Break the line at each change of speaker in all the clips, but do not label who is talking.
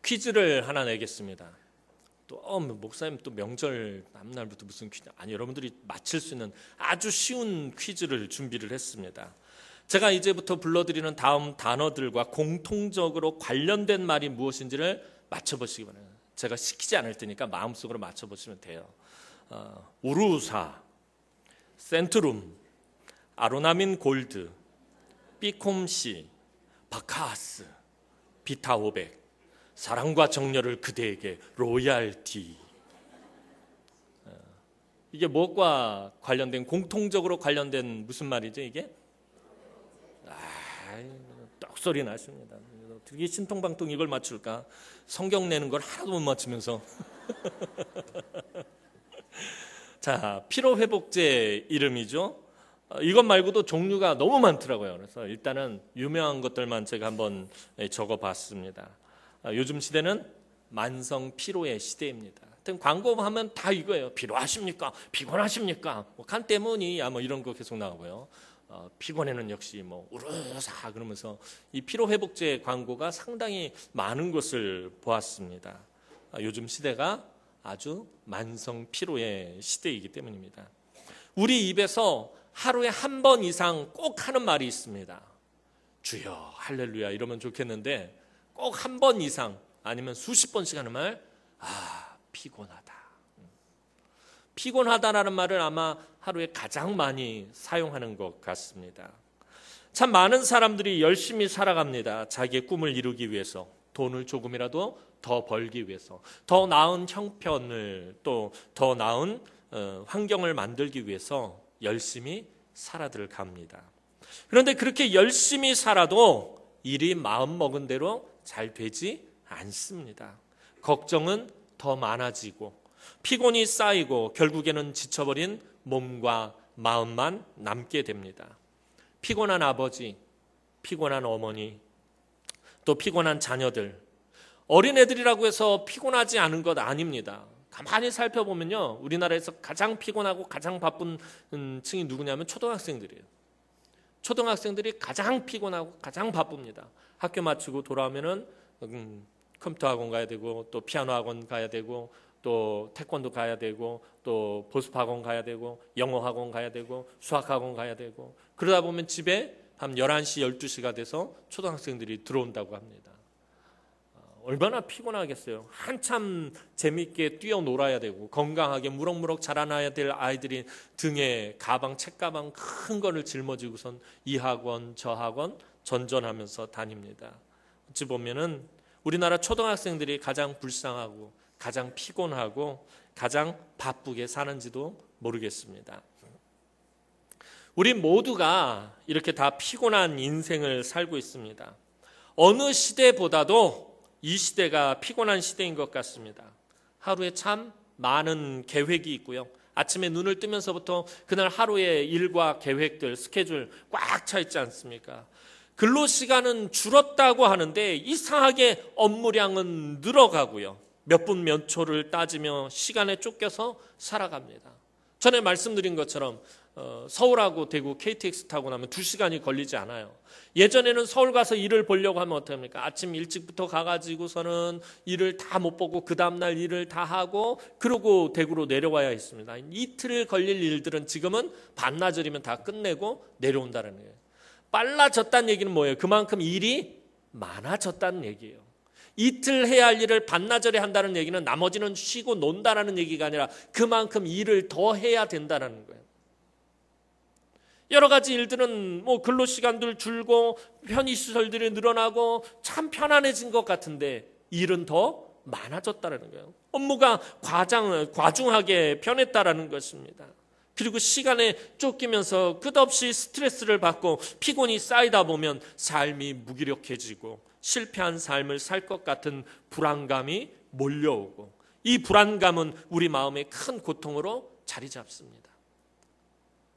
퀴즈를 하나 내겠습니다. 또 목사님 또 명절 남날부터 무슨 퀴즈? 아니, 여러분들이 맞힐 수 있는 아주 쉬운 퀴즈를 준비를 했습니다. 제가 이제부터 불러드리는 다음 단어들과 공통적으로 관련된 말이 무엇인지를 맞춰보시기 바랍니다. 제가 시키지 않을 테니까 마음속으로 맞춰보시면 돼요. 우루사, 센트룸, 아로나민 골드, 삐콤시, 바카스, 비타 500, 사랑과 정열을 그대에게 로얄티. 이게 무엇과 관련된, 공통적으로 관련된 무슨 말이죠 이게? 떡소리 나십니다. 어떻게 신통방통 이걸 맞출까? 성경 내는 걸 하나도 못 맞추면서. 자, 피로회복제 이름이죠. 이것 말고도 종류가 너무 많더라고요. 그래서 일단은 유명한 것들만 제가 한번 적어봤습니다. 요즘 시대는 만성 피로의 시대입니다. 하여튼 광고하면 다 이거예요. 피로하십니까? 피곤하십니까? 간 때문이야 뭐 이런 거 계속 나오고요. 피곤에는 역시 뭐 우르사 그러면서 이 피로회복제 광고가 상당히 많은 것을 보았습니다. 요즘 시대가 아주 만성 피로의 시대이기 때문입니다. 우리 입에서 하루에 한 번 이상 꼭 하는 말이 있습니다. 주여 할렐루야 이러면 좋겠는데 꼭 한 번 이상 아니면 수십 번씩 하는 말, 피곤하다. 피곤하다라는 말을 아마 하루에 가장 많이 사용하는 것 같습니다. 참 많은 사람들이 열심히 살아갑니다. 자기의 꿈을 이루기 위해서, 돈을 조금이라도 더 벌기 위해서, 더 나은 형편을 또 더 나은 환경을 만들기 위해서 열심히 살아들 갑니다. 그런데 그렇게 열심히 살아도 일이 마음먹은 대로 잘 되지 않습니다. 걱정은 더 많아지고 피곤이 쌓이고 결국에는 지쳐버린 몸과 마음만 남게 됩니다. 피곤한 아버지, 피곤한 어머니, 또 피곤한 자녀들, 어린애들이라고 해서 피곤하지 않은 것 아닙니다. 가만히 살펴보면요, 우리나라에서 가장 피곤하고 가장 바쁜 층이 누구냐면 초등학생들이에요. 초등학생들이 가장 피곤하고 가장 바쁩니다. 학교 마치고 돌아오면은 컴퓨터 학원 가야 되고 또 피아노 학원 가야 되고 또 태권도 가야 되고 또 보습 학원 가야 되고 영어 학원 가야 되고 수학 학원 가야 되고 그러다 보면 집에 밤 11시 12시가 돼서 초등학생들이 들어온다고 합니다. 얼마나 피곤하겠어요. 한참 재미있게 뛰어놀아야 되고 건강하게 무럭무럭 자라나야 될 아이들이 등에 가방, 책가방 큰 거를 짊어지고선 이 학원 저 학원 전전하면서 다닙니다. 어찌 보면은 우리나라 초등학생들이 가장 불쌍하고 가장 피곤하고 가장 바쁘게 사는지도 모르겠습니다. 우리 모두가 이렇게 다 피곤한 인생을 살고 있습니다. 어느 시대보다도 이 시대가 피곤한 시대인 것 같습니다. 하루에 참 많은 계획이 있고요. 아침에 눈을 뜨면서부터 그날 하루의 일과 계획들, 스케줄 꽉 차 있지 않습니까? 근로시간은 줄었다고 하는데 이상하게 업무량은 늘어가고요. 몇 분 몇 초를 따지며 시간에 쫓겨서 살아갑니다. 전에 말씀드린 것처럼 서울하고 대구 KTX 타고 나면 2시간이 걸리지 않아요. 예전에는 서울 가서 일을 보려고 하면 어떡합니까? 아침 일찍부터 가가지고서는 일을 다 못 보고 그 다음날 일을 다 하고 그러고 대구로 내려와야 했습니다. 이틀 걸릴 일들은 지금은 반나절이면 다 끝내고 내려온다는 거예요. 빨라졌다는 얘기는 뭐예요? 그만큼 일이 많아졌다는 얘기예요. 이틀 해야 할 일을 반나절에 한다는 얘기는 나머지는 쉬고 논다라는 얘기가 아니라 그만큼 일을 더 해야 된다는 거예요. 여러 가지 일들은 뭐 근로시간들 줄고 편의시설들이 늘어나고 참 편안해진 것 같은데 일은 더 많아졌다는 거예요. 업무가 과중하게 변했다라는 것입니다. 그리고 시간에 쫓기면서 끝없이 스트레스를 받고 피곤이 쌓이다 보면 삶이 무기력해지고 실패한 삶을 살 것 같은 불안감이 몰려오고 이 불안감은 우리 마음에 큰 고통으로 자리 잡습니다.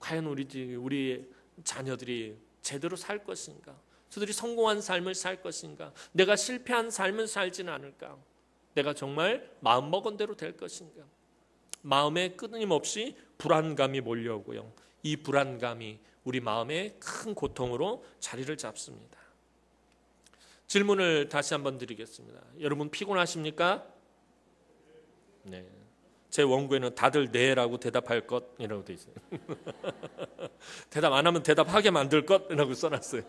과연 우리 자녀들이 제대로 살 것인가? 저들이 성공한 삶을 살 것인가? 내가 실패한 삶을 살지는 않을까? 내가 정말 마음먹은 대로 될 것인가? 마음에 끊임없이 불안감이 몰려오고요. 이 불안감이 우리 마음에 큰 고통으로 자리를 잡습니다. 질문을 다시 한번 드리겠습니다. 여러분 피곤하십니까? 네. 제 원고에는 다들 네라고 대답할 것이라고 돼 있어요. 대답 안 하면 대답하게 만들 것이라고 써놨어요.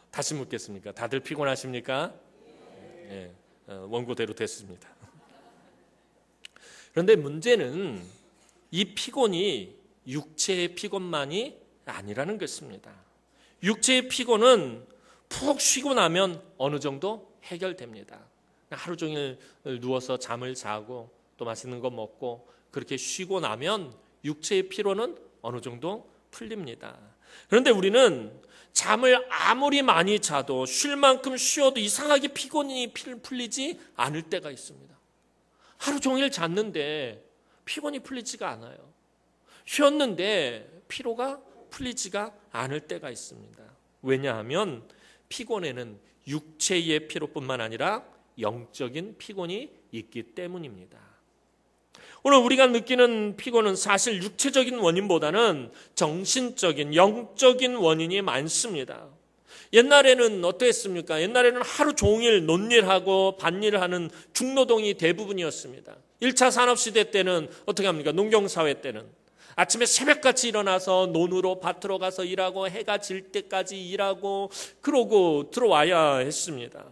다시 묻겠습니까? 다들 피곤하십니까? 네. 원고대로 됐습니다. 그런데 문제는 이 피곤이 육체의 피곤만이 아니라는 것입니다. 육체의 피곤은 푹 쉬고 나면 어느 정도 해결됩니다. 하루 종일 누워서 잠을 자고 또 맛있는 거 먹고 그렇게 쉬고 나면 육체의 피로는 어느 정도 풀립니다. 그런데 우리는 잠을 아무리 많이 자도 쉴 만큼 쉬어도 이상하게 피곤이 풀리지 않을 때가 있습니다. 하루 종일 잤는데 피곤이 풀리지가 않아요. 쉬었는데 피로가 풀리지가 않을 때가 있습니다. 왜냐하면 피곤에는 육체의 피로뿐만 아니라 영적인 피곤이 있기 때문입니다. 오늘 우리가 느끼는 피곤은 사실 육체적인 원인보다는 정신적인, 영적인 원인이 많습니다. 옛날에는 어땠습니까? 옛날에는 하루 종일 논일하고 밭일하는 중노동이 대부분이었습니다. 1차 산업시대 때는 어떻게 합니까? 농경사회 때는 아침에 새벽같이 일어나서 논으로 밭으로 가서 일하고 해가 질 때까지 일하고 그러고 들어와야 했습니다.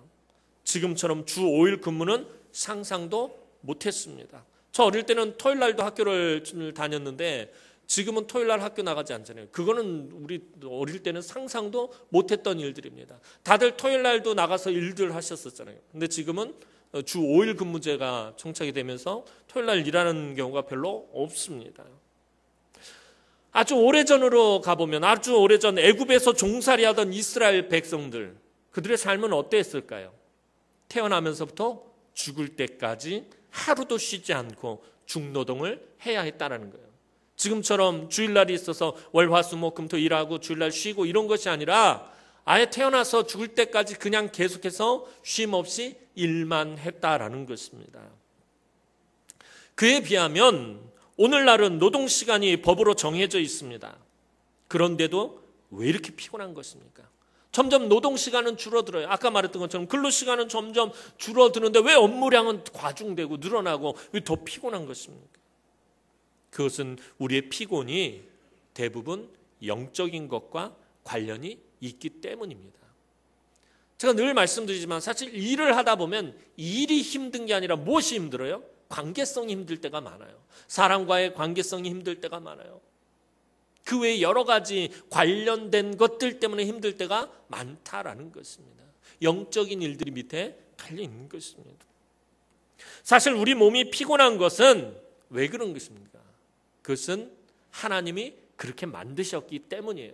지금처럼 주 5일 근무는 상상도 못했습니다. 저 어릴 때는 토요일 날도 학교를 다녔는데 지금은 토요일 날 학교 나가지 않잖아요. 그거는 우리 어릴 때는 상상도 못했던 일들입니다. 다들 토요일 날도 나가서 일들 하셨었잖아요. 근데 지금은 주 5일 근무제가 정착이 되면서 토요일 날 일하는 경우가 별로 없습니다. 아주 오래전으로 가보면 아주 오래전 애굽에서 종살이하던 이스라엘 백성들, 그들의 삶은 어땠을까요? 태어나면서부터 죽을 때까지 하루도 쉬지 않고 중노동을 해야 했다는 거예요. 지금처럼 주일날이 있어서 월화수목금토 일하고 주일날 쉬고 이런 것이 아니라 아예 태어나서 죽을 때까지 그냥 계속해서 쉼 없이 일만 했다라는 것입니다. 그에 비하면 오늘날은 노동시간이 법으로 정해져 있습니다. 그런데도 왜 이렇게 피곤한 것입니까? 점점 노동시간은 줄어들어요. 아까 말했던 것처럼 근로시간은 점점 줄어드는데 왜 업무량은 과중되고 늘어나고 왜 더 피곤한 것입니까? 그것은 우리의 피곤이 대부분 영적인 것과 관련이 있기 때문입니다. 제가 늘 말씀드리지만 사실 일을 하다 보면 일이 힘든 게 아니라 무엇이 힘들어요? 관계성이 힘들 때가 많아요. 사람과의 관계성이 힘들 때가 많아요. 그 외에 여러 가지 관련된 것들 때문에 힘들 때가 많다라는 것입니다. 영적인 일들이 밑에 달려 있는 것입니다. 사실 우리 몸이 피곤한 것은 왜 그런 것입니까? 그것은 하나님이 그렇게 만드셨기 때문이에요.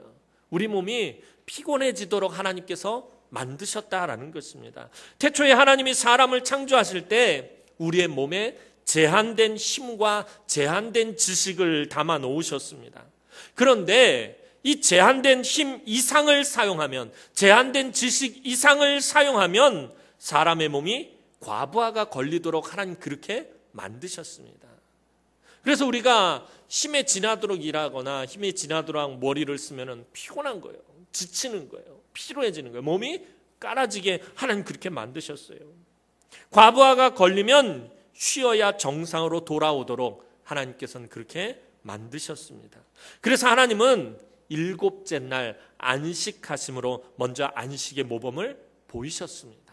우리 몸이 피곤해지도록 하나님께서 만드셨다라는 것입니다. 태초에 하나님이 사람을 창조하실 때 우리의 몸에 제한된 힘과 제한된 지식을 담아 놓으셨습니다. 그런데 이 제한된 힘 이상을 사용하면, 제한된 지식 이상을 사용하면 사람의 몸이 과부하가 걸리도록 하나님 그렇게 만드셨습니다. 그래서 우리가 힘에 지나도록 일하거나 힘에 지나도록 머리를 쓰면 피곤한 거예요. 지치는 거예요. 피로해지는 거예요. 몸이 깔아지게 하나님 그렇게 만드셨어요. 과부하가 걸리면 쉬어야 정상으로 돌아오도록 하나님께서는 그렇게 만드셨습니다. 그래서 하나님은 일곱째 날 안식하심으로 먼저 안식의 모범을 보이셨습니다.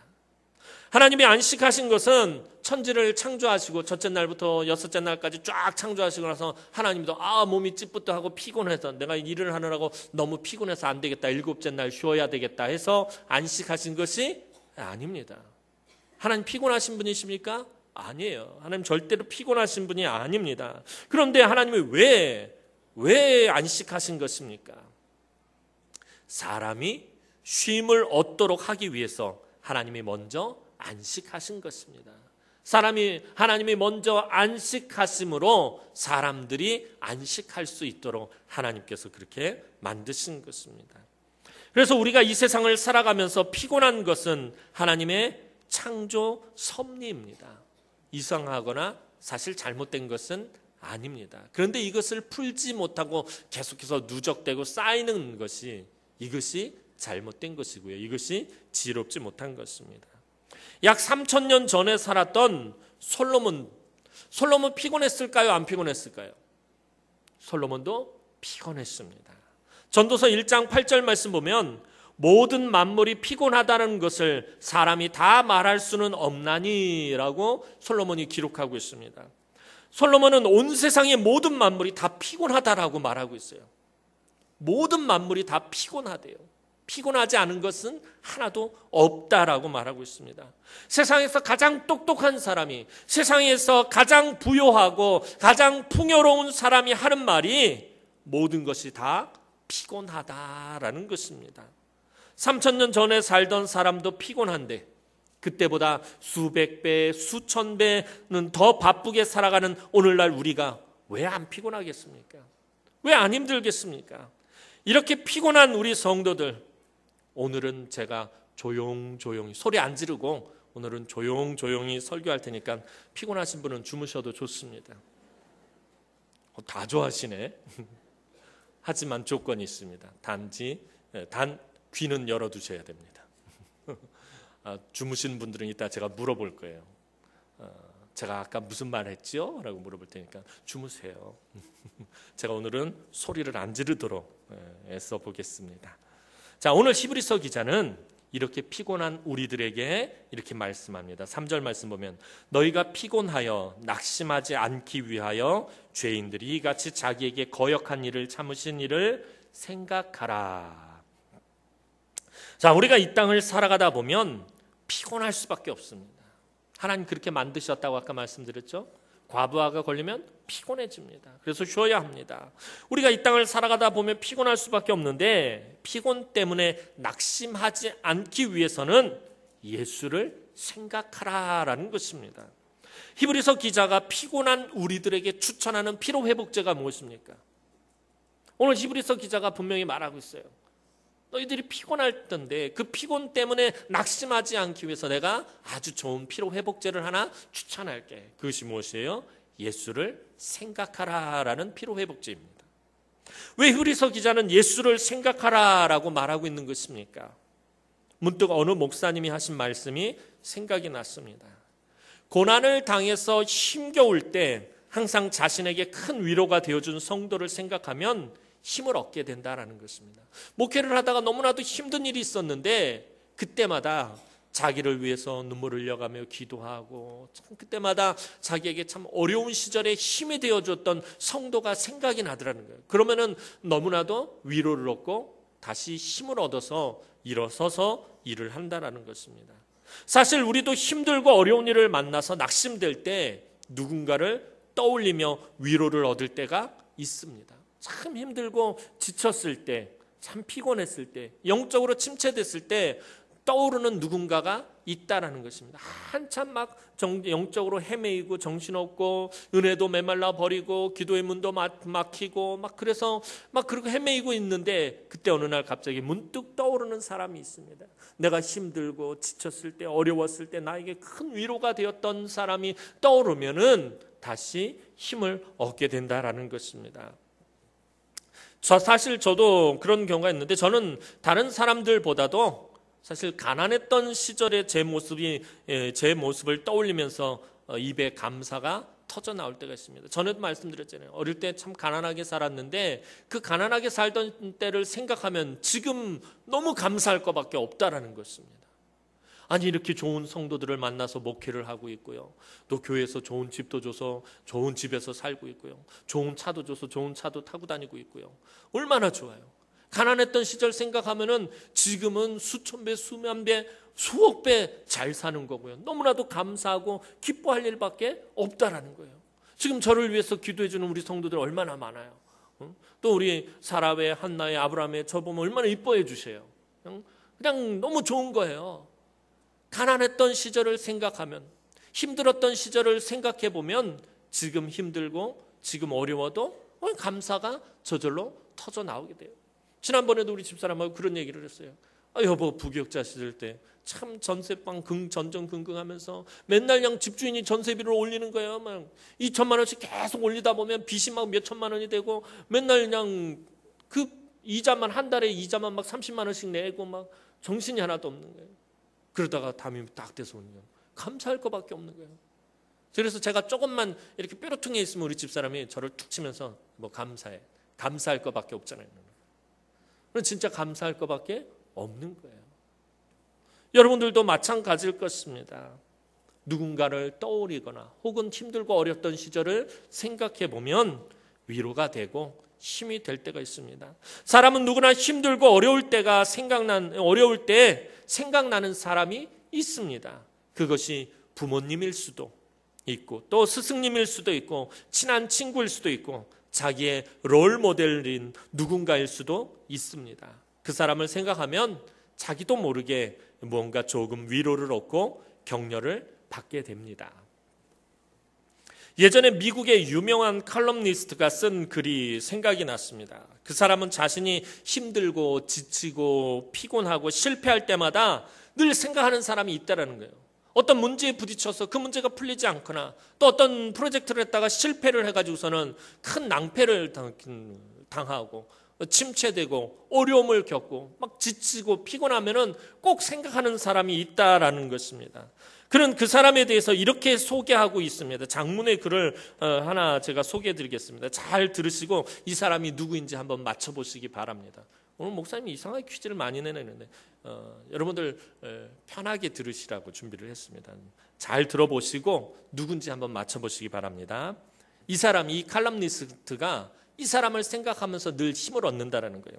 하나님이 안식하신 것은 천지를 창조하시고 첫째 날부터 여섯째 날까지 쫙 창조하시고 나서 하나님도 몸이 찌뿌듯하고 피곤해서 내가 일을 하느라고 너무 피곤해서 안 되겠다, 일곱째 날 쉬어야 되겠다 해서 안식하신 것이 아닙니다. 하나님 피곤하신 분이십니까? 아니에요. 하나님 절대로 피곤하신 분이 아닙니다. 그런데 하나님이 왜 안식하신 것입니까? 사람이 쉼을 얻도록 하기 위해서 하나님이 먼저 안식하신 것입니다. 하나님이 먼저 안식하심으로 사람들이 안식할 수 있도록 하나님께서 그렇게 만드신 것입니다. 그래서 우리가 이 세상을 살아가면서 피곤한 것은 하나님의 창조 섭리입니다. 이상하거나 사실 잘못된 것은 아닙니다. 그런데 이것을 풀지 못하고 계속해서 누적되고 쌓이는 것이, 이것이 잘못된 것이고요. 이것이 지혜롭지 못한 것입니다. 약 3,000년 전에 살았던 솔로몬 피곤했을까요? 안 피곤했을까요? 솔로몬도 피곤했습니다. 전도서 1장 8절 말씀 보면 모든 만물이 피곤하다는 것을 사람이 다 말할 수는 없나니라고 솔로몬이 기록하고 있습니다. 솔로몬은 온 세상의 모든 만물이 다 피곤하다라고 말하고 있어요. 모든 만물이 다 피곤하대요. 피곤하지 않은 것은 하나도 없다라고 말하고 있습니다. 세상에서 가장 똑똑한 사람이, 세상에서 가장 부유하고 가장 풍요로운 사람이 하는 말이 모든 것이 다 피곤하다라는 것입니다. 3,000년 전에 살던 사람도 피곤한데 그때보다 수백 배, 수천 배는 더 바쁘게 살아가는 오늘날 우리가 왜 안 피곤하겠습니까? 왜 안 힘들겠습니까? 이렇게 피곤한 우리 성도들, 오늘은 제가 조용조용히 소리 안 지르고 오늘은 조용조용히 설교할 테니까 피곤하신 분은 주무셔도 좋습니다. 다 좋아하시네. 하지만 조건이 있습니다. 단 귀는 열어두셔야 됩니다. 주무신 분들은 이따 제가 물어볼 거예요. 제가 아까 무슨 말 했죠? 라고 물어볼 테니까 주무세요. 제가 오늘은 소리를 안 지르도록 애써 보겠습니다. 자, 오늘 히브리서 기자는 이렇게 피곤한 우리들에게 이렇게 말씀합니다. 3절 말씀 보면 너희가 피곤하여 낙심하지 않기 위하여 죄인들이 이같이 자기에게 거역한 일을 참으신 일을 생각하라. 자, 우리가 이 땅을 살아가다 보면 피곤할 수밖에 없습니다. 하나님 그렇게 만드셨다고 아까 말씀드렸죠? 과부하가 걸리면 피곤해집니다. 그래서 쉬어야 합니다. 우리가 이 땅을 살아가다 보면 피곤할 수밖에 없는데 피곤 때문에 낙심하지 않기 위해서는 예수를 생각하라라는 것입니다. 히브리서 기자가 피곤한 우리들에게 추천하는 피로회복제가 무엇입니까? 오늘 히브리서 기자가 분명히 말하고 있어요. 너희들이 피곤할 텐데 그 피곤 때문에 낙심하지 않기 위해서 내가 아주 좋은 피로회복제를 하나 추천할게. 그것이 무엇이에요? 예수를 생각하라라는 피로회복제입니다. 왜 히브리서 기자는 예수를 생각하라라고 말하고 있는 것입니까? 문득 어느 목사님이 하신 말씀이 생각이 났습니다. 고난을 당해서 힘겨울 때 항상 자신에게 큰 위로가 되어준 성도를 생각하면 힘을 얻게 된다라는 것입니다. 목회를 하다가 너무나도 힘든 일이 있었는데 그때마다 자기를 위해서 눈물을 흘려가며 기도하고 참 그때마다 자기에게 참 어려운 시절에 힘이 되어줬던 성도가 생각이 나더라는 거예요. 그러면은 너무나도 위로를 얻고 다시 힘을 얻어서 일어서서 일을 한다라는 것입니다. 사실 우리도 힘들고 어려운 일을 만나서 낙심될 때 누군가를 떠올리며 위로를 얻을 때가 있습니다. 참 힘들고 지쳤을 때, 참 피곤했을 때, 영적으로 침체됐을 때 떠오르는 누군가가 있다라는 것입니다. 한참 막 영적으로 헤매이고 정신없고 은혜도 메말라 버리고 기도의 문도 막히고 막 그래서 막 그렇게 헤매이고 있는데 그때 어느 날 갑자기 문득 떠오르는 사람이 있습니다. 내가 힘들고 지쳤을 때 어려웠을 때 나에게 큰 위로가 되었던 사람이 떠오르면은 다시 힘을 얻게 된다라는 것입니다. 사실 저도 그런 경우가 있는데 저는 다른 사람들보다도 사실 가난했던 시절의 제 모습을 떠올리면서 입에 감사가 터져 나올 때가 있습니다. 전에도 말씀드렸잖아요. 어릴 때 참 가난하게 살았는데 그 가난하게 살던 때를 생각하면 지금 너무 감사할 것밖에 없다라는 것입니다. 아니 이렇게 좋은 성도들을 만나서 목회를 하고 있고요. 또 교회에서 좋은 집도 줘서 좋은 집에서 살고 있고요. 좋은 차도 줘서 좋은 차도 타고 다니고 있고요. 얼마나 좋아요. 가난했던 시절 생각하면은 지금은 수천 배, 수만 배, 수억 배 잘 사는 거고요. 너무나도 감사하고 기뻐할 일밖에 없다라는 거예요. 지금 저를 위해서 기도해 주는 우리 성도들 얼마나 많아요. 또 우리 사라의, 한나의, 아브라함의 저 보면 얼마나 이뻐해 주세요. 그냥 너무 좋은 거예요. 가난했던 시절을 생각하면, 힘들었던 시절을 생각해 보면 지금 힘들고 지금 어려워도 감사가 저절로 터져 나오게 돼요. 지난번에도 우리 집사람하고 그런 얘기를 했어요. 여보 부교육자 시절 때 참 전세방 전전긍긍하면서 맨날 그냥 집주인이 전세비를 올리는 거예요. 막 2천만 원씩 계속 올리다 보면 빚이 막 몇 천만 원이 되고 맨날 그냥 그 이자만 한 달에 이자만 막 30만 원씩 내고 막 정신이 하나도 없는 거예요. 그러다가 담임이 딱 돼서 오는 거예요. 감사할 것밖에 없는 거예요. 그래서 제가 조금만 이렇게 뾰루퉁해 있으면 우리 집사람이 저를 툭 치면서 뭐 감사해. 감사할 것밖에 없잖아요. 그럼 진짜 감사할 것밖에 없는 거예요. 여러분들도 마찬가지일 것입니다. 누군가를 떠올리거나 혹은 힘들고 어렸던 시절을 생각해 보면 위로가 되고 힘이 될 때가 있습니다. 사람은 누구나 힘들고 어려울 때 생각나는 사람이 있습니다. 그것이 부모님일 수도 있고 또 스승님일 수도 있고 친한 친구일 수도 있고 자기의 롤 모델인 누군가일 수도 있습니다. 그 사람을 생각하면 자기도 모르게 뭔가 조금 위로를 얻고 격려를 받게 됩니다. 예전에 미국의 유명한 칼럼니스트가 쓴 글이 생각이 났습니다. 그 사람은 자신이 힘들고 지치고 피곤하고 실패할 때마다 늘 생각하는 사람이 있다라는 거예요. 어떤 문제에 부딪혀서 그 문제가 풀리지 않거나 또 어떤 프로젝트를 했다가 실패를 해가지고서는 큰 낭패를 당하고 침체되고 어려움을 겪고 막 지치고 피곤하면은 꼭 생각하는 사람이 있다라는 것입니다. 그런 그 사람에 대해서 이렇게 소개하고 있습니다. 장문의 글을 하나 제가 소개해 드리겠습니다. 잘 들으시고 이 사람이 누구인지 한번 맞춰보시기 바랍니다. 오늘 목사님이 이상하게 퀴즈를 많이 내내는데 여러분들 편하게 들으시라고 준비를 했습니다. 잘 들어보시고 누군지 한번 맞춰보시기 바랍니다. 이 사람이, 이 칼럼니스트가 이 사람을 생각하면서 늘 힘을 얻는다라는 거예요.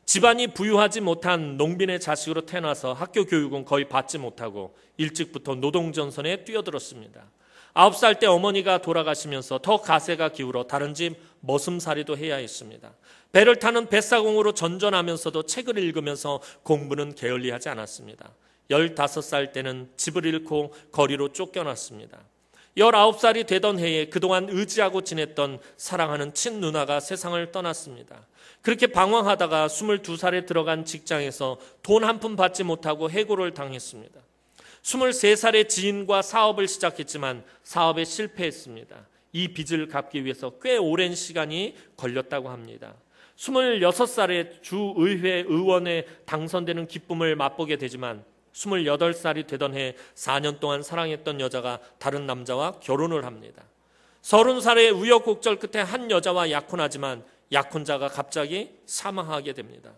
집안이 부유하지 못한 농민의 자식으로 태어나서 학교 교육은 거의 받지 못하고 일찍부터 노동전선에 뛰어들었습니다. 9살 때 어머니가 돌아가시면서 더 가세가 기울어 다른 집 머슴살이도 해야 했습니다. 배를 타는 뱃사공으로 전전하면서도 책을 읽으면서 공부는 게을리하지 않았습니다. 15살 때는 집을 잃고 거리로 쫓겨났습니다. 19살이 되던 해에 그동안 의지하고 지냈던 사랑하는 친누나가 세상을 떠났습니다. 그렇게 방황하다가 22살에 들어간 직장에서 돈 한 푼 받지 못하고 해고를 당했습니다. 23살에 지인과 사업을 시작했지만 사업에 실패했습니다. 이 빚을 갚기 위해서 꽤 오랜 시간이 걸렸다고 합니다. 26살에 주의회 의원에 당선되는 기쁨을 맛보게 되지만 28살이 되던 해 4년 동안 사랑했던 여자가 다른 남자와 결혼을 합니다. 30살의 우여곡절 끝에 한 여자와 약혼하지만 약혼자가 갑자기 사망하게 됩니다.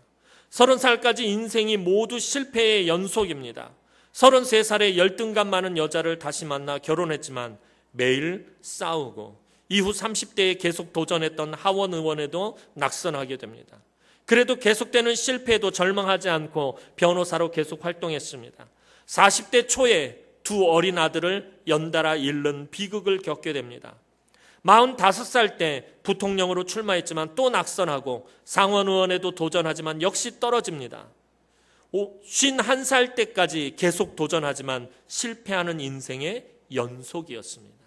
30살까지 인생이 모두 실패의 연속입니다. 33살에 열등감 많은 여자를 다시 만나 결혼했지만 매일 싸우고 이후 30대에 계속 도전했던 하원 의원에도 낙선하게 됩니다. 그래도 계속되는 실패에도 절망하지 않고 변호사로 계속 활동했습니다. 40대 초에 두 어린 아들을 연달아 잃는 비극을 겪게 됩니다. 45살 때 부통령으로 출마했지만 또 낙선하고 상원의원에도 도전하지만 역시 떨어집니다. 51살 때까지 계속 도전하지만 실패하는 인생의 연속이었습니다.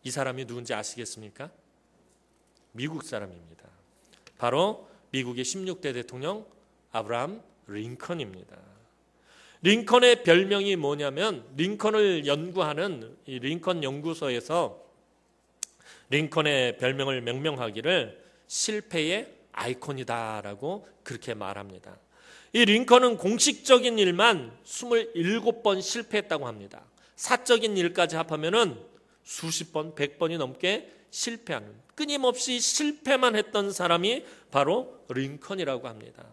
이 사람이 누군지 아시겠습니까? 미국 사람입니다. 바로 미국의 16대 대통령 아브라함 링컨입니다. 링컨의 별명이 뭐냐면 링컨을 연구하는 이 링컨 연구소에서 링컨의 별명을 명명하기를 실패의 아이콘이다라고 그렇게 말합니다. 이 링컨은 공식적인 일만 27번 실패했다고 합니다. 사적인 일까지 합하면은 수십 번, 100번이 넘게 실패하는, 끊임없이 실패만 했던 사람이 바로 링컨이라고 합니다.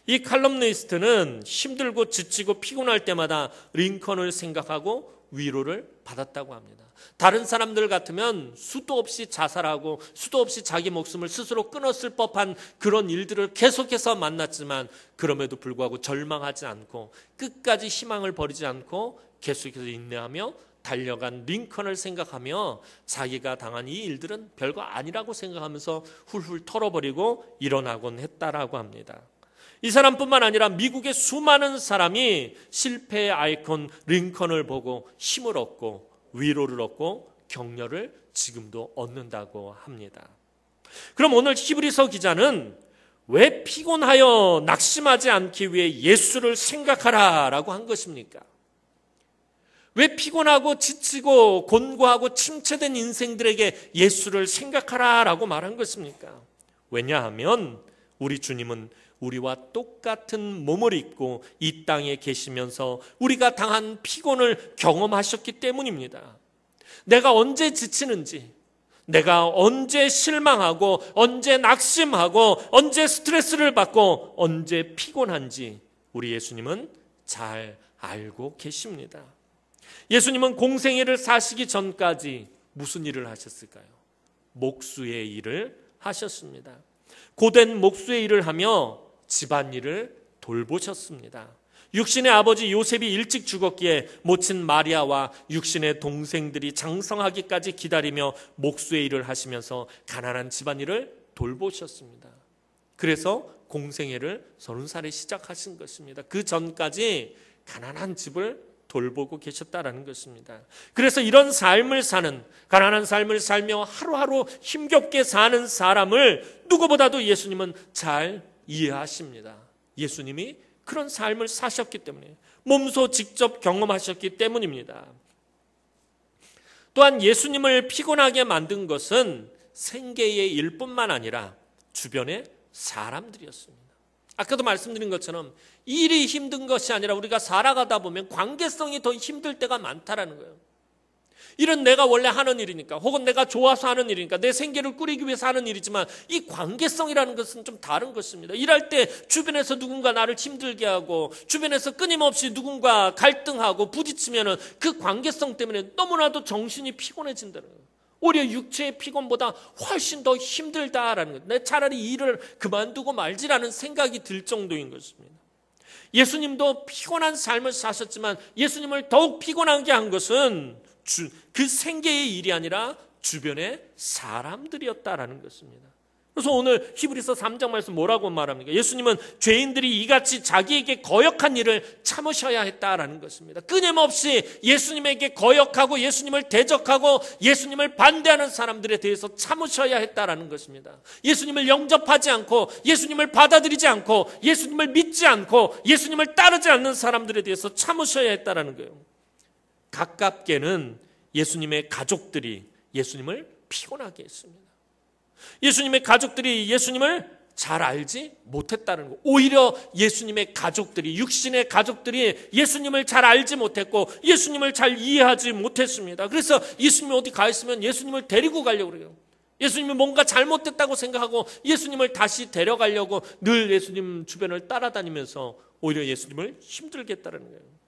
이 칼럼니스트는 힘들고 지치고 피곤할 때마다 링컨을 생각하고 위로를 받았다고 합니다. 다른 사람들 같으면 수도 없이 자살하고 수도 없이 자기 목숨을 스스로 끊었을 법한 그런 일들을 계속해서 만났지만 그럼에도 불구하고 절망하지 않고 끝까지 희망을 버리지 않고 계속해서 인내하며 달려간 링컨을 생각하며 자기가 당한 이 일들은 별거 아니라고 생각하면서 훌훌 털어버리고 일어나곤 했다라고 합니다. 이 사람뿐만 아니라 미국의 수많은 사람이 실패의 아이콘 링컨을 보고 힘을 얻고 위로를 얻고 격려를 지금도 얻는다고 합니다. 그럼 오늘 히브리서 기자는 왜 피곤하여 낙심하지 않기 위해 예수를 생각하라라고 한 것입니까? 왜 피곤하고 지치고 곤고하고 침체된 인생들에게 예수를 생각하라라고 말한 것입니까? 왜냐하면 우리 주님은 우리와 똑같은 몸을 입고 이 땅에 계시면서 우리가 당한 피곤을 경험하셨기 때문입니다. 내가 언제 지치는지, 내가 언제 실망하고 언제 낙심하고 언제 스트레스를 받고 언제 피곤한지 우리 예수님은 잘 알고 계십니다. 예수님은 공생애를 사시기 전까지 무슨 일을 하셨을까요? 목수의 일을 하셨습니다. 고된 목수의 일을 하며 집안일을 돌보셨습니다. 육신의 아버지 요셉이 일찍 죽었기에 모친 마리아와 육신의 동생들이 장성하기까지 기다리며 목수의 일을 하시면서 가난한 집안일을 돌보셨습니다. 그래서 공생애를 30살에 시작하신 것입니다. 그 전까지 가난한 집을 돌보고 계셨다라는 것입니다. 그래서 이런 삶을 사는, 가난한 삶을 살며 하루하루 힘겹게 사는 사람을 누구보다도 예수님은 잘 이해하십니다. 예수님이 그런 삶을 사셨기 때문에, 몸소 직접 경험하셨기 때문입니다. 또한 예수님을 피곤하게 만든 것은 생계의 일뿐만 아니라 주변의 사람들이었습니다. 아까도 말씀드린 것처럼 일이 힘든 것이 아니라 우리가 살아가다 보면 관계성이 더 힘들 때가 많다라는 거예요. 일은 내가 원래 하는 일이니까, 혹은 내가 좋아서 하는 일이니까, 내 생계를 꾸리기 위해서 하는 일이지만 이 관계성이라는 것은 좀 다른 것입니다. 일할 때 주변에서 누군가 나를 힘들게 하고 주변에서 끊임없이 누군가 갈등하고 부딪히면 그 관계성 때문에 너무나도 정신이 피곤해진다는 거예요. 오히려 육체의 피곤보다 훨씬 더 힘들다라는 거예요. 내 차라리 일을 그만두고 말지라는 생각이 들 정도인 것입니다. 예수님도 피곤한 삶을 사셨지만 예수님을 더욱 피곤하게 한 것은 그 생계의 일이 아니라 주변의 사람들이었다라는 것입니다. 그래서 오늘 히브리서 3장 말씀 뭐라고 말합니까? 예수님은 죄인들이 이같이 자기에게 거역한 일을 참으셔야 했다라는 것입니다. 끊임없이 예수님에게 거역하고 예수님을 대적하고 예수님을 반대하는 사람들에 대해서 참으셔야 했다라는 것입니다. 예수님을 영접하지 않고 예수님을 받아들이지 않고 예수님을 믿지 않고 예수님을 따르지 않는 사람들에 대해서 참으셔야 했다라는 거예요. 가깝게는 예수님의 가족들이 예수님을 피곤하게 했습니다. 예수님의 가족들이 예수님을 잘 알지 못했다는 거. 오히려 예수님의 가족들이, 육신의 가족들이 예수님을 잘 알지 못했고 예수님을 잘 이해하지 못했습니다. 그래서 예수님이 어디 가 있으면 예수님을 데리고 가려고 그래요. 예수님이 뭔가 잘못됐다고 생각하고 예수님을 다시 데려가려고 늘 예수님 주변을 따라다니면서 오히려 예수님을 힘들게 했다는 거예요.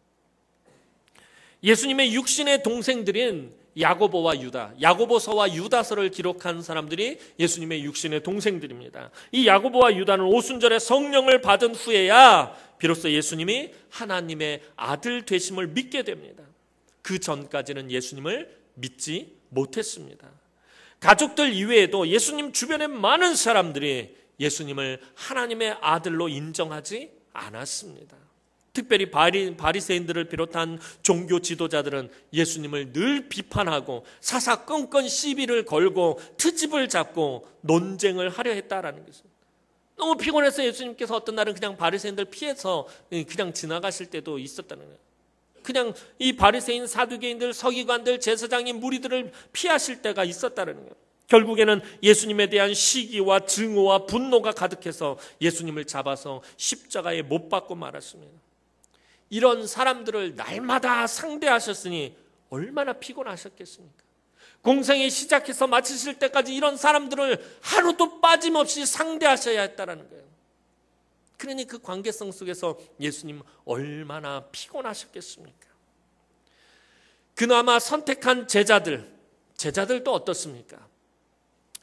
예수님의 육신의 동생들인 야고보와 유다, 야고보서와 유다서를 기록한 사람들이 예수님의 육신의 동생들입니다. 이 야고보와 유다는 오순절에 성령을 받은 후에야 비로소 예수님이 하나님의 아들 되심을 믿게 됩니다. 그 전까지는 예수님을 믿지 못했습니다. 가족들 이외에도 예수님 주변의 많은 사람들이 예수님을 하나님의 아들로 인정하지 않았습니다. 특별히 바리새인들을 비롯한 종교 지도자들은 예수님을 늘 비판하고 사사건건 시비를 걸고 트집을 잡고 논쟁을 하려 했다라는 것입니다. 너무 피곤해서 예수님께서 어떤 날은 그냥 바리새인들 피해서 그냥 지나가실 때도 있었다는 거예요. 그냥 이 바리새인, 사두개인들, 서기관들, 제사장인 무리들을 피하실 때가 있었다는 거예요. 결국에는 예수님에 대한 시기와 증오와 분노가 가득해서 예수님을 잡아서 십자가에 못 박고 말았습니다. 이런 사람들을 날마다 상대하셨으니 얼마나 피곤하셨겠습니까? 공생에 시작해서 마치실 때까지 이런 사람들을 하루도 빠짐없이 상대하셔야 했다는 거예요. 그러니 그 관계성 속에서 예수님 얼마나 피곤하셨겠습니까? 그나마 선택한 제자들도 어떻습니까?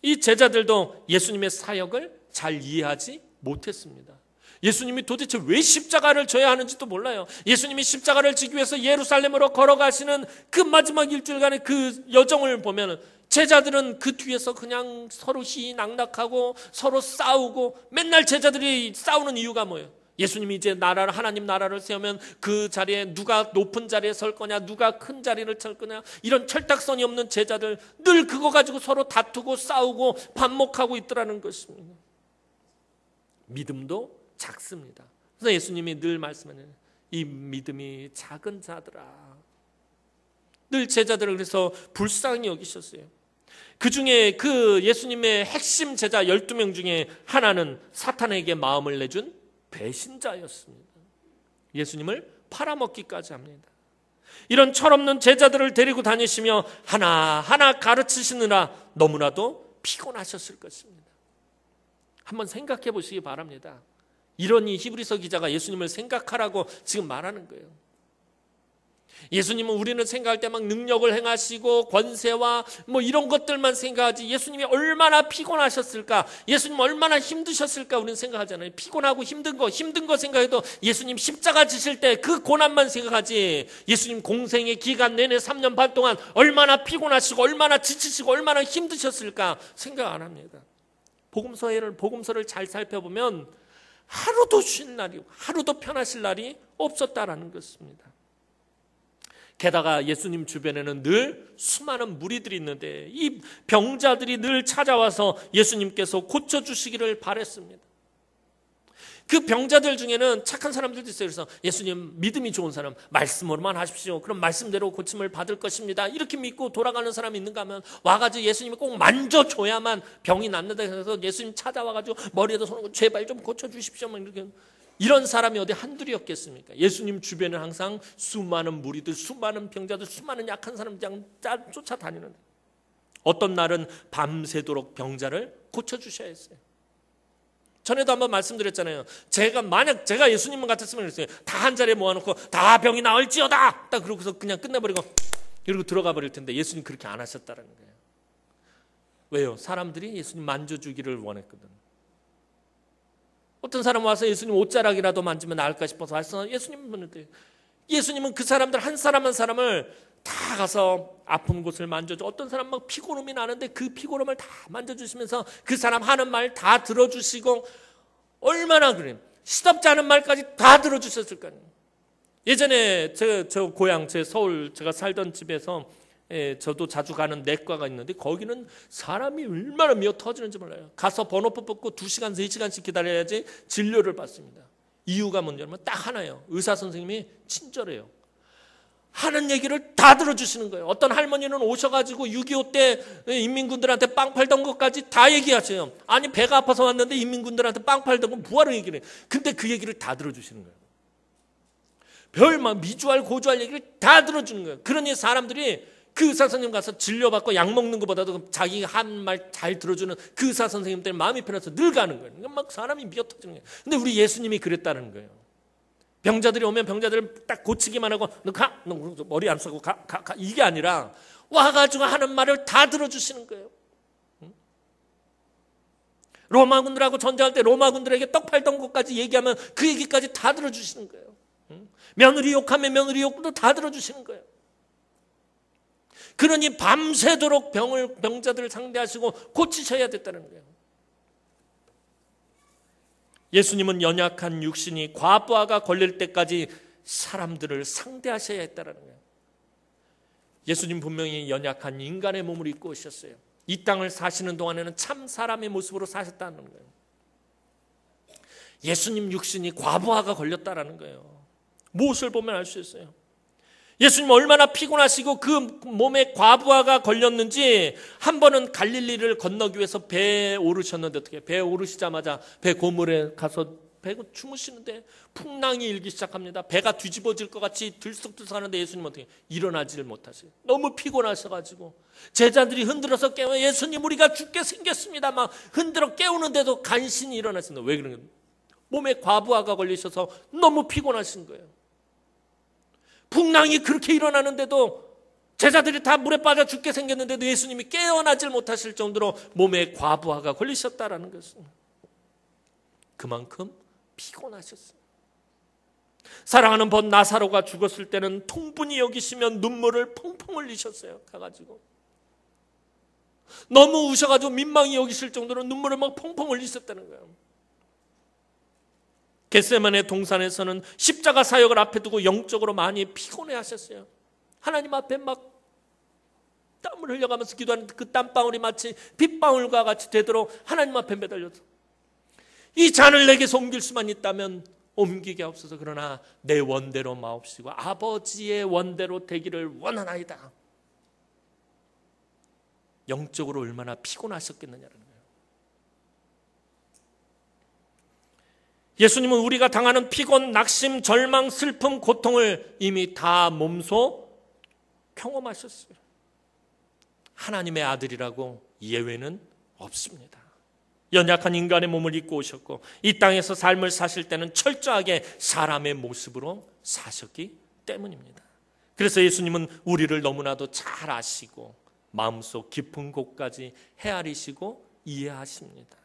이 제자들도 예수님의 사역을 잘 이해하지 못했습니다. 예수님이 도대체 왜 십자가를 져야 하는지도 몰라요. 예수님이 십자가를 지기 위해서 예루살렘으로 걸어가시는 그 마지막 일주일간의 그 여정을 보면 제자들은 그 뒤에서 그냥 서로 희희낙낙하고 서로 싸우고, 맨날 제자들이 싸우는 이유가 뭐예요? 예수님이 이제 하나님 나라를 세우면 그 자리에 누가 높은 자리에 설 거냐, 누가 큰 자리를 찰 거냐, 이런 철딱선이 없는 제자들 늘 그거 가지고 서로 다투고 싸우고 반목하고 있더라는 것입니다. 믿음도 작습니다. 그래서 예수님이 늘 말씀하는 이 믿음이 작은 자들아, 늘 제자들을 그래서 불쌍히 여기셨어요. 그 중에 그 예수님의 핵심 제자 12명 중에 하나는 사탄에게 마음을 내준 배신자였습니다. 예수님을 팔아먹기까지 합니다. 이런 철없는 제자들을 데리고 다니시며 하나하나 가르치시느라 너무나도 피곤하셨을 것입니다. 한번 생각해 보시기 바랍니다. 이런 이 히브리서 기자가 예수님을 생각하라고 지금 말하는 거예요. 예수님은 우리는 생각할 때 막 능력을 행하시고 권세와 뭐 이런 것들만 생각하지, 예수님이 얼마나 피곤하셨을까, 예수님 얼마나 힘드셨을까 우리는 생각하잖아요. 피곤하고 힘든 거 생각해도 예수님 십자가 지실 때 그 고난만 생각하지, 예수님 공생의 기간 내내 3년 반 동안 얼마나 피곤하시고 얼마나 지치시고 얼마나 힘드셨을까 생각 안 합니다. 복음서를 잘 살펴보면 하루도 쉰 날이, 하루도 편하실 날이 없었다라는 것입니다. 게다가 예수님 주변에는 늘 수많은 무리들이 있는데 이 병자들이 늘 찾아와서 예수님께서 고쳐주시기를 바랬습니다. 그 병자들 중에는 착한 사람들도 있어요. 그래서 예수님, 믿음이 좋은 사람, 말씀으로만 하십시오. 그럼 말씀대로 고침을 받을 것입니다. 이렇게 믿고 돌아가는 사람이 있는가 하면 와가지고 예수님이 꼭 만져줘야만 병이 낫는다 해서 예수님 찾아와가지고 머리에도 손을 제발 좀 고쳐주십시오. 막 이렇게. 이런 사람이 어디 한둘이었겠습니까? 예수님 주변에 항상 수많은 무리들, 수많은 병자들, 수많은 약한 사람들 쫓아다니는데 어떤 날은 밤새도록 병자를 고쳐주셔야 했어요. 전에도 한번 말씀드렸잖아요. 만약 제가 예수님만 같았으면 그랬어요. 다 한 자리에 모아놓고 다 병이 나을지어다! 딱 그러고서 그냥 끝내버리고 이러고 들어가 버릴 텐데 예수님 그렇게 안 하셨다는 거예요. 왜요? 사람들이 예수님 만져주기를 원했거든. 어떤 사람 와서 예수님 옷자락이라도 만지면 나을까 싶어서 와서 예수님은 그 사람들 한 사람 한 사람을 다 가서 아픈 곳을 만져줘. 어떤 사람 막 피곤함이 나는데 그 피곤함을 다 만져주시면서 그 사람 하는 말 다 들어주시고, 얼마나 그래, 시덥지 않은 말까지 다 들어주셨을 거예요. 예전에 저 고향, 제 서울 제가 살던 집에서 저도 자주 가는 내과가 있는데 거기는 사람이 얼마나 미어 터지는지 몰라요. 가서 번호표 뽑고 2시간, 3시간씩 기다려야지 진료를 받습니다. 이유가 뭐냐면 딱 하나예요. 의사 선생님이 친절해요. 하는 얘기를 다 들어주시는 거예요. 어떤 할머니는 오셔가지고 6.25 때 인민군들한테 빵 팔던 것까지 다 얘기하세요. 아니 배가 아파서 왔는데 인민군들한테 빵 팔던 건 뭐하러 얘기를 해. 근데 그 얘기를 다 들어주시는 거예요. 별 막 미주알 고주알 얘기를 다 들어주는 거예요. 그러니 사람들이 그 의사 선생님 가서 진료받고 약 먹는 것보다도 자기가 한 말 잘 들어주는 그 의사 선생님 때문에 마음이 편해서 늘 가는 거예요. 그러니까 막 사람이 미어 터지는 거예요. 근데 우리 예수님이 그랬다는 거예요. 병자들이 오면 병자들을 딱 고치기만 하고 너 가! 너 머리 안 쓰고 가! 이게 아니라 와가지고 하는 말을 다 들어주시는 거예요. 로마군들하고 전쟁할 때 로마군들에게 떡 팔던 것까지 얘기하면 그 얘기까지 다 들어주시는 거예요. 며느리 욕하면 며느리 욕도 다 들어주시는 거예요. 그러니 밤새도록 병자들을 상대하시고 고치셔야 됐다는 거예요. 예수님은 연약한 육신이 과부하가 걸릴 때까지 사람들을 상대하셔야 했다는 거예요. 예수님 분명히 연약한 인간의 몸을 입고 오셨어요. 이 땅을 사시는 동안에는 참 사람의 모습으로 사셨다는 거예요. 예수님 육신이 과부하가 걸렸다는 거예요. 무엇을 보면 알 수 있어요. 예수님 얼마나 피곤하시고 그 몸에 과부하가 걸렸는지 한 번은 갈릴리를 건너기 위해서 배에 오르셨는데 어떻게 배에 오르시자마자 배 고물에 가서 배고 주무시는데 풍랑이 일기 시작합니다. 배가 뒤집어질 것 같이 들썩들썩하는데 예수님은 어떻게 일어나지를 못하세요. 너무 피곤하셔가지고 제자들이 흔들어서 깨워 예수님 우리가 죽게 생겼습니다. 막 흔들어 깨우는데도 간신히 일어나신다. 왜 그런 거예요? 몸에 과부하가 걸리셔서 너무 피곤하신 거예요. 풍랑이 그렇게 일어나는데도 제자들이 다 물에 빠져 죽게 생겼는데도 예수님이 깨어나질 못하실 정도로 몸에 과부하가 걸리셨다라는 것입니다. 그만큼 피곤하셨어요. 사랑하는 본 나사로가 죽었을 때는 통분히 여기시며 눈물을 펑펑 흘리셨어요. 가가지고 너무 우셔가지고 민망히 여기실 정도로 눈물을 막 펑펑 흘리셨다는 거예요. 겟세마네 동산에서는 십자가 사역을 앞에 두고 영적으로 많이 피곤해 하셨어요. 하나님 앞에 막 땀을 흘려가면서 기도하는 그 땀방울이 마치 빗방울과 같이 되도록 하나님 앞에 매달려서 이 잔을 내게서 옮길 수만 있다면 옮기게 없어서 그러나 내 원대로 마옵시고 아버지의 원대로 되기를 원하나이다. 영적으로 얼마나 피곤하셨겠느냐는 거예요. 예수님은 우리가 당하는 피곤, 낙심, 절망, 슬픔, 고통을 이미 다 몸소 경험하셨어요. 하나님의 아들이라고 예외는 없습니다. 연약한 인간의 몸을 입고 오셨고 이 땅에서 삶을 사실 때는 철저하게 사람의 모습으로 사셨기 때문입니다. 그래서 예수님은 우리를 너무나도 잘 아시고 마음속 깊은 곳까지 헤아리시고 이해하십니다.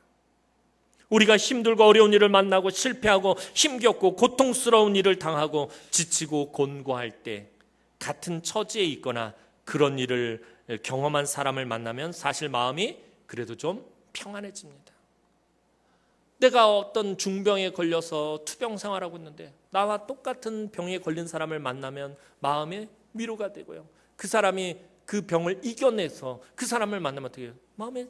우리가 힘들고 어려운 일을 만나고 실패하고 힘겹고 고통스러운 일을 당하고 지치고 곤고할 때 같은 처지에 있거나 그런 일을 경험한 사람을 만나면 사실 마음이 그래도 좀 평안해집니다. 내가 어떤 중병에 걸려서 투병 생활하고 있는데 나와 똑같은 병에 걸린 사람을 만나면 마음에 위로가 되고요. 그 사람이 그 병을 이겨내서 그 사람을 만나면 어떻게 해요? 마음에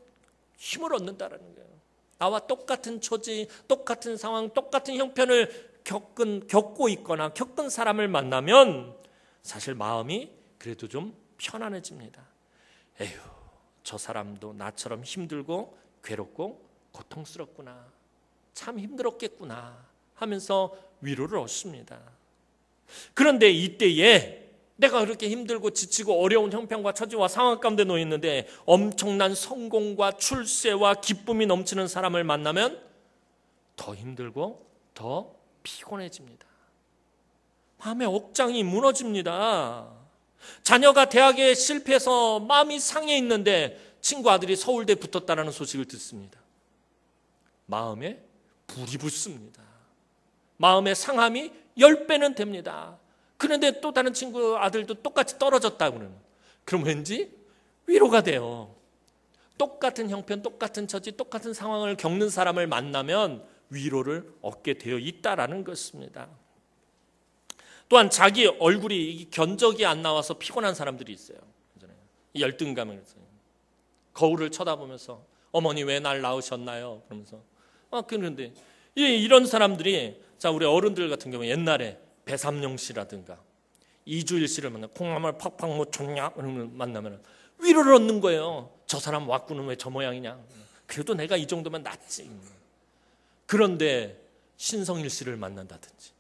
힘을 얻는다는 거예요. 나와 똑같은 처지, 똑같은 상황, 똑같은 형편을 겪고 있거나 겪은 사람을 만나면 사실 마음이 그래도 좀 편안해집니다. 에휴, 저 사람도 나처럼 힘들고 괴롭고 고통스럽구나. 참 힘들었겠구나 하면서 위로를 얻습니다. 그런데 이때에 내가 그렇게 힘들고 지치고 어려운 형편과 처지와 상황 가운데 놓여 있는데 엄청난 성공과 출세와 기쁨이 넘치는 사람을 만나면 더 힘들고 더 피곤해집니다. 마음의 억장이 무너집니다. 자녀가 대학에 실패해서 마음이 상해 있는데 친구 아들이 서울대에 붙었다는 소식을 듣습니다. 마음에 불이 붙습니다. 마음의 상함이 10배는 됩니다. 그런데 또 다른 친구 아들도 똑같이 떨어졌다고는 그럼 왠지 위로가 돼요. 똑같은 형편, 똑같은 처지, 똑같은 상황을 겪는 사람을 만나면 위로를 얻게 되어 있다라는 것입니다. 또한 자기 얼굴이 견적이 안 나와서 피곤한 사람들이 있어요. 열등감을 해서요. 거울을 쳐다보면서 어머니 왜 날 낳으셨나요? 그러면서 그런데 이런 사람들이 자 우리 어른들 같은 경우 옛날에 배삼룡 씨라든가 이주일 씨를 만나 콩나물 팍팍 못 쳤냐? 그러면 만나면 위로를 얻는 거예요. 저 사람 왔구는 왜 저 모양이냐? 그래도 내가 이 정도면 낫지. 그런데 신성일 씨를 만난다든지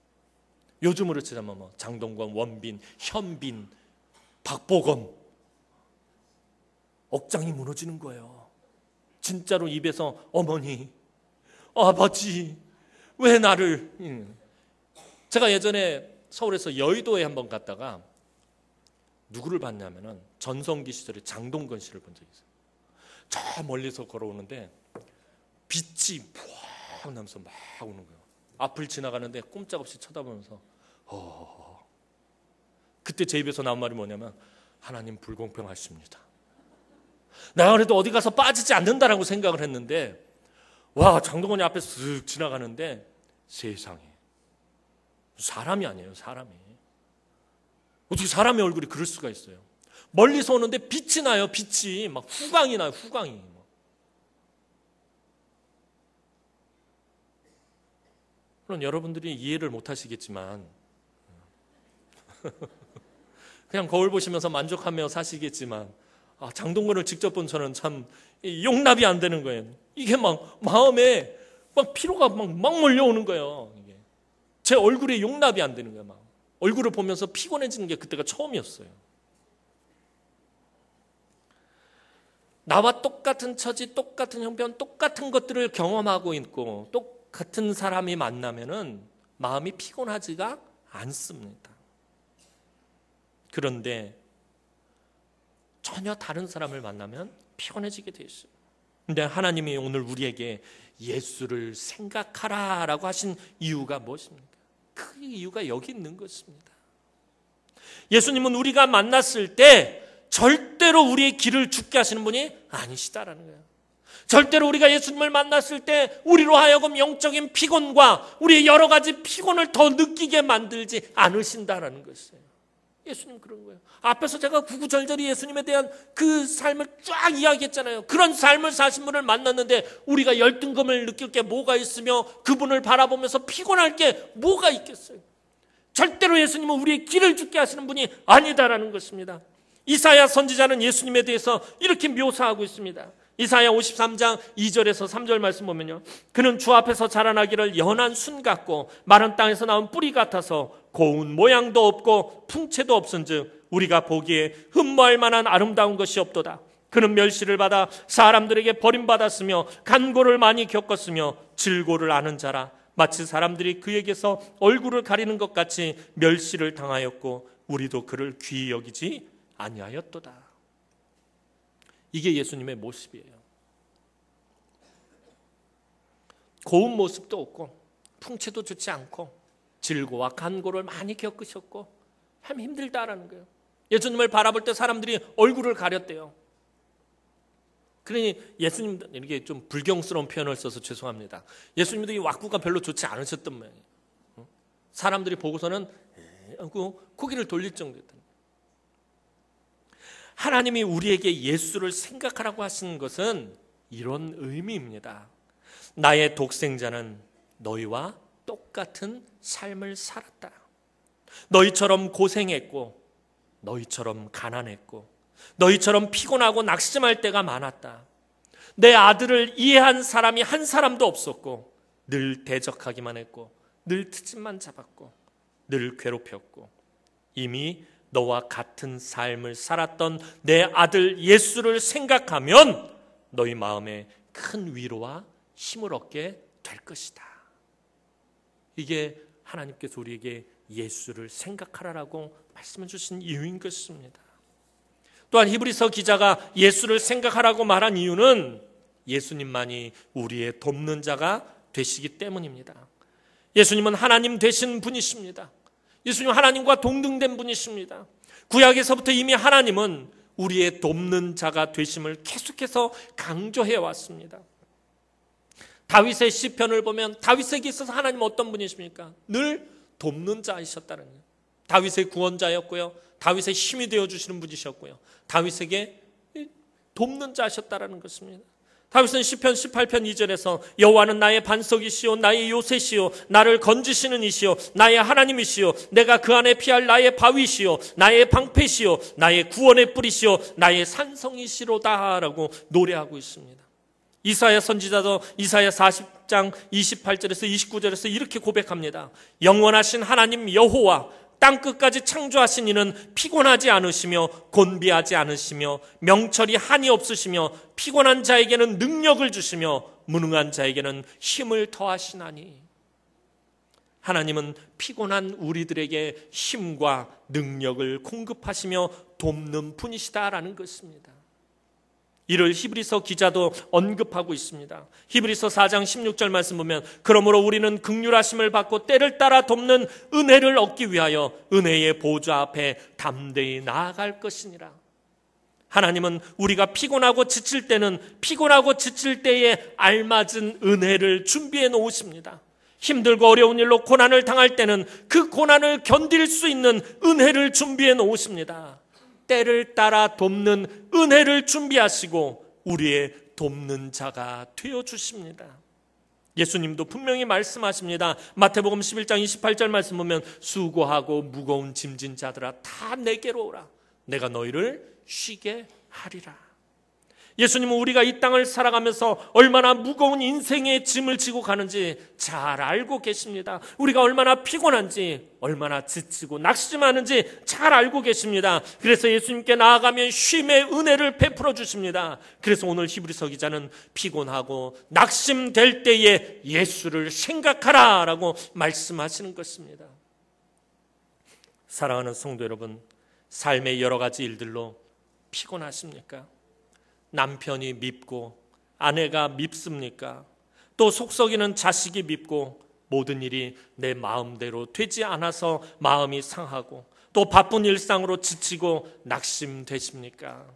요즘으로 치자면 장동건, 원빈, 현빈, 박보검 억장이 무너지는 거예요. 진짜로 입에서 어머니, 아버지 왜 나를 제가 예전에 서울에서 여의도에 한번 갔다가 누구를 봤냐면은 전성기 시절에 장동건 씨를 본 적이 있어요. 저 멀리서 걸어오는데 빛이 푹 나면서 막 오는 거예요. 앞을 지나가는데 꼼짝없이 쳐다보면서 그때 제 입에서 나온 말이 뭐냐면 하나님 불공평하십니다. 내가 그래도 어디 가서 빠지지 않는다라고 생각을 했는데 와 장동건이 앞에 쓱 지나가는데 세상에 사람이 아니에요. 사람이 어떻게 사람의 얼굴이 그럴 수가 있어요. 멀리서 오는데 빛이 나요. 빛이 막 후광이 나요. 후광이 물론 여러분들이 이해를 못 하시겠지만 그냥 거울 보시면서 만족하며 사시겠지만 장동건을 직접 본 저는 참 용납이 안 되는 거예요. 이게 막 마음에 막 피로가 막 몰려오는 거예요. 이게. 제 얼굴에 용납이 안 되는 거예요. 막. 얼굴을 보면서 피곤해지는 게 그때가 처음이었어요. 나와 똑같은 처지, 똑같은 형편, 똑같은 것들을 경험하고 있고 똑같은 사람이 만나면은 마음이 피곤하지가 않습니다. 그런데 전혀 다른 사람을 만나면 피곤해지게 돼 있어요. 근데 하나님이 오늘 우리에게 예수를 생각하라라고 하신 이유가 무엇입니까? 그 이유가 여기 있는 것입니다. 예수님은 우리가 만났을 때 절대로 우리의 길을 죽게 하시는 분이 아니시다라는 거예요. 절대로 우리가 예수님을 만났을 때 우리로 하여금 영적인 피곤과 우리의 여러 가지 피곤을 더 느끼게 만들지 않으신다라는 것이에요. 예수님 그런 거예요. 앞에서 제가 구구절절히 예수님에 대한 그 삶을 쫙 이야기했잖아요. 그런 삶을 사신 분을 만났는데 우리가 열등감을 느낄 게 뭐가 있으며 그분을 바라보면서 피곤할 게 뭐가 있겠어요. 절대로 예수님은 우리의 길을 죽게 하시는 분이 아니다라는 것입니다. 이사야 선지자는 예수님에 대해서 이렇게 묘사하고 있습니다. 이사야 53장 2절에서 3절 말씀 보면요, 그는 주 앞에서 자라나기를 연한 순 같고 마른 땅에서 나온 뿌리 같아서 고운 모양도 없고 풍채도 없은즉 우리가 보기에 흠모할 만한 아름다운 것이 없도다. 그는 멸시를 받아 사람들에게 버림받았으며 간고를 많이 겪었으며 질고를 아는 자라. 마치 사람들이 그에게서 얼굴을 가리는 것 같이 멸시를 당하였고 우리도 그를 귀히 여기지 아니하였도다. 이게 예수님의 모습이에요. 고운 모습도 없고 풍채도 좋지 않고 질고와 간고를 많이 겪으셨고 참 힘들다라는 거예요. 예수님을 바라볼 때 사람들이 얼굴을 가렸대요. 그러니 예수님도 이렇게 좀 불경스러운 표현을 써서 죄송합니다. 예수님도 이 왁구가 별로 좋지 않으셨던 모양이에요. 사람들이 보고서는 하고 고개를 돌릴 정도였던. 하나님이 우리에게 예수를 생각하라고 하시는 것은 이런 의미입니다. 나의 독생자는 너희와 똑같은 삶을 살았다. 너희처럼 고생했고 너희처럼 가난했고 너희처럼 피곤하고 낙심할 때가 많았다. 내 아들을 이해한 사람이 한 사람도 없었고 늘 대적하기만 했고 늘 트집만 잡았고 늘 괴롭혔고 이미 너와 같은 삶을 살았던 내 아들 예수를 생각하면 너희 마음에 큰 위로와 힘을 얻게 될 것이다. 이게 하나님께서 우리에게 예수를 생각하라고 말씀해 주신 이유인 것입니다. 또한 히브리서 기자가 예수를 생각하라고 말한 이유는 예수님만이 우리의 돕는 자가 되시기 때문입니다. 예수님은 하나님 되신 분이십니다. 예수님은 하나님과 동등된 분이십니다. 구약에서부터 이미 하나님은 우리의 돕는 자가 되심을 계속해서 강조해 왔습니다. 다윗의 시편을 보면 다윗에게 있어서 하나님은 어떤 분이십니까? 늘 돕는 자이셨다는 거예요. 다윗의 구원자였고요. 다윗의 힘이 되어주시는 분이셨고요. 다윗에게 돕는 자셨다라는 것입니다. 다윗은 시편 18편 2절에서 여호와는 나의 반석이시요 나의 요새시요 나를 건지시는 이시요 나의 하나님이시요 내가 그 안에 피할 나의 바위시요 나의 방패시요 나의 구원의 뿌리시요 나의 산성이시로다 라고 노래하고 있습니다. 이사야 선지자도 이사야 40장 28절에서 29절에서 이렇게 고백합니다. 영원하신 하나님 여호와 땅끝까지 창조하신 이는 피곤하지 않으시며 곤비하지 않으시며 명철이 한이 없으시며 피곤한 자에게는 능력을 주시며 무능한 자에게는 힘을 더하시나니. 하나님은 피곤한 우리들에게 힘과 능력을 공급하시며 돕는 분이시다라는 것입니다. 이를 히브리서 기자도 언급하고 있습니다. 히브리서 4장 16절 말씀 보면 그러므로 우리는 긍휼하심을 받고 때를 따라 돕는 은혜를 얻기 위하여 은혜의 보좌 앞에 담대히 나아갈 것이니라. 하나님은 우리가 피곤하고 지칠 때는 피곤하고 지칠 때에 알맞은 은혜를 준비해 놓으십니다. 힘들고 어려운 일로 고난을 당할 때는 그 고난을 견딜 수 있는 은혜를 준비해 놓으십니다. 때를 따라 돕는 은혜를 준비하시고 우리의 돕는 자가 되어주십니다. 예수님도 분명히 말씀하십니다. 마태복음 11장 28절 말씀 보면 수고하고 무거운 짐진 자들아 다 내게로 오라. 내가 너희를 쉬게 하리라. 예수님은 우리가 이 땅을 살아가면서 얼마나 무거운 인생의 짐을 지고 가는지 잘 알고 계십니다. 우리가 얼마나 피곤한지, 얼마나 지치고 낙심하는지 잘 알고 계십니다. 그래서 예수님께 나아가면 쉼의 은혜를 베풀어 주십니다. 그래서 오늘 히브리서 기자는 피곤하고 낙심될 때에 예수를 생각하라 라고 말씀하시는 것입니다. 사랑하는 성도 여러분, 삶의 여러 가지 일들로 피곤하십니까? 남편이 밉고 아내가 밉습니까? 또 속썩이는 자식이 밉고 모든 일이 내 마음대로 되지 않아서 마음이 상하고 또 바쁜 일상으로 지치고 낙심되십니까?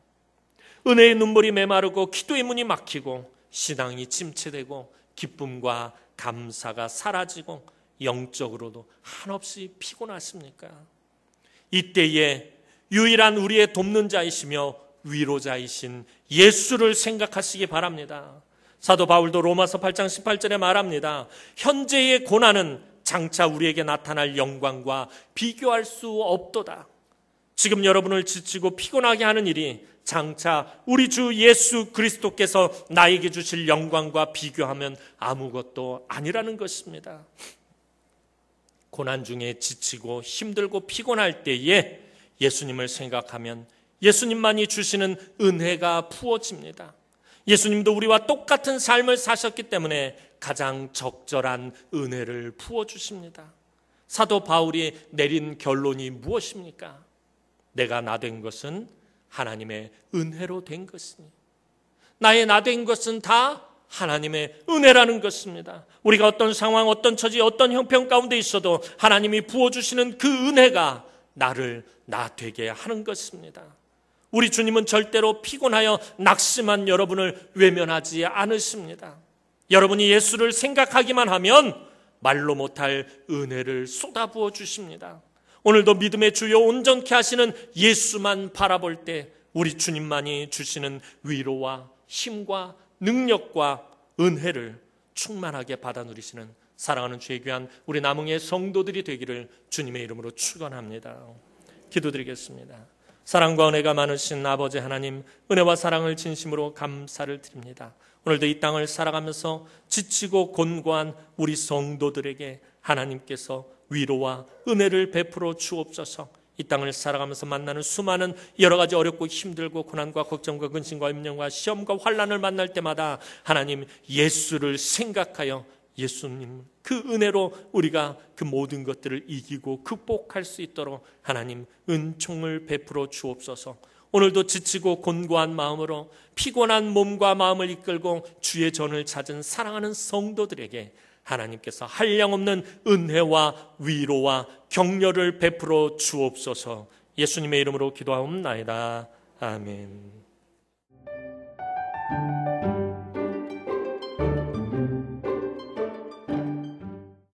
은혜의 눈물이 메마르고 기도의 문이 막히고 신앙이 침체되고 기쁨과 감사가 사라지고 영적으로도 한없이 피곤하십니까? 이때에 유일한 우리의 돕는 자이시며 위로자이신 예수를 생각하시기 바랍니다. 사도 바울도 로마서 8장 18절에 말합니다. 현재의 고난은 장차 우리에게 나타날 영광과 비교할 수 없도다. 지금 여러분을 지치고 피곤하게 하는 일이 장차 우리 주 예수 그리스도께서 나에게 주실 영광과 비교하면 아무것도 아니라는 것입니다. 고난 중에 지치고 힘들고 피곤할 때에 예수님을 생각하면 예수님만이 주시는 은혜가 부어집니다. 예수님도 우리와 똑같은 삶을 사셨기 때문에 가장 적절한 은혜를 부어주십니다. 사도 바울이 내린 결론이 무엇입니까? 내가 나 된 것은 하나님의 은혜로 된 것이니, 나의 나 된 것은 다 하나님의 은혜라는 것입니다. 우리가 어떤 상황, 어떤 처지, 어떤 형편 가운데 있어도 하나님이 부어주시는 그 은혜가 나를 나 되게 하는 것입니다. 우리 주님은 절대로 피곤하여 낙심한 여러분을 외면하지 않으십니다. 여러분이 예수를 생각하기만 하면 말로 못할 은혜를 쏟아부어 주십니다. 오늘도 믿음의 주요 온전케 하시는 예수만 바라볼 때 우리 주님만이 주시는 위로와 힘과 능력과 은혜를 충만하게 받아 누리시는 사랑하는 주의 귀한 우리 남흥의 성도들이 되기를 주님의 이름으로 축원합니다. 기도드리겠습니다. 사랑과 은혜가 많으신 아버지 하나님, 은혜와 사랑을 진심으로 감사를 드립니다. 오늘도 이 땅을 살아가면서 지치고 곤고한 우리 성도들에게 하나님께서 위로와 은혜를 베풀어 주옵소서. 이 땅을 살아가면서 만나는 수많은 여러 가지 어렵고 힘들고 고난과 걱정과 근심과 염려와 시험과 환난을 만날 때마다 하나님 예수를 생각하여 예수님 그 은혜로 우리가 그 모든 것들을 이기고 극복할 수 있도록 하나님 은총을 베풀어 주옵소서. 오늘도 지치고 곤고한 마음으로 피곤한 몸과 마음을 이끌고 주의 전을 찾은 사랑하는 성도들에게 하나님께서 한량없는 은혜와 위로와 격려를 베풀어 주옵소서. 예수님의 이름으로 기도하옵나이다. 아멘.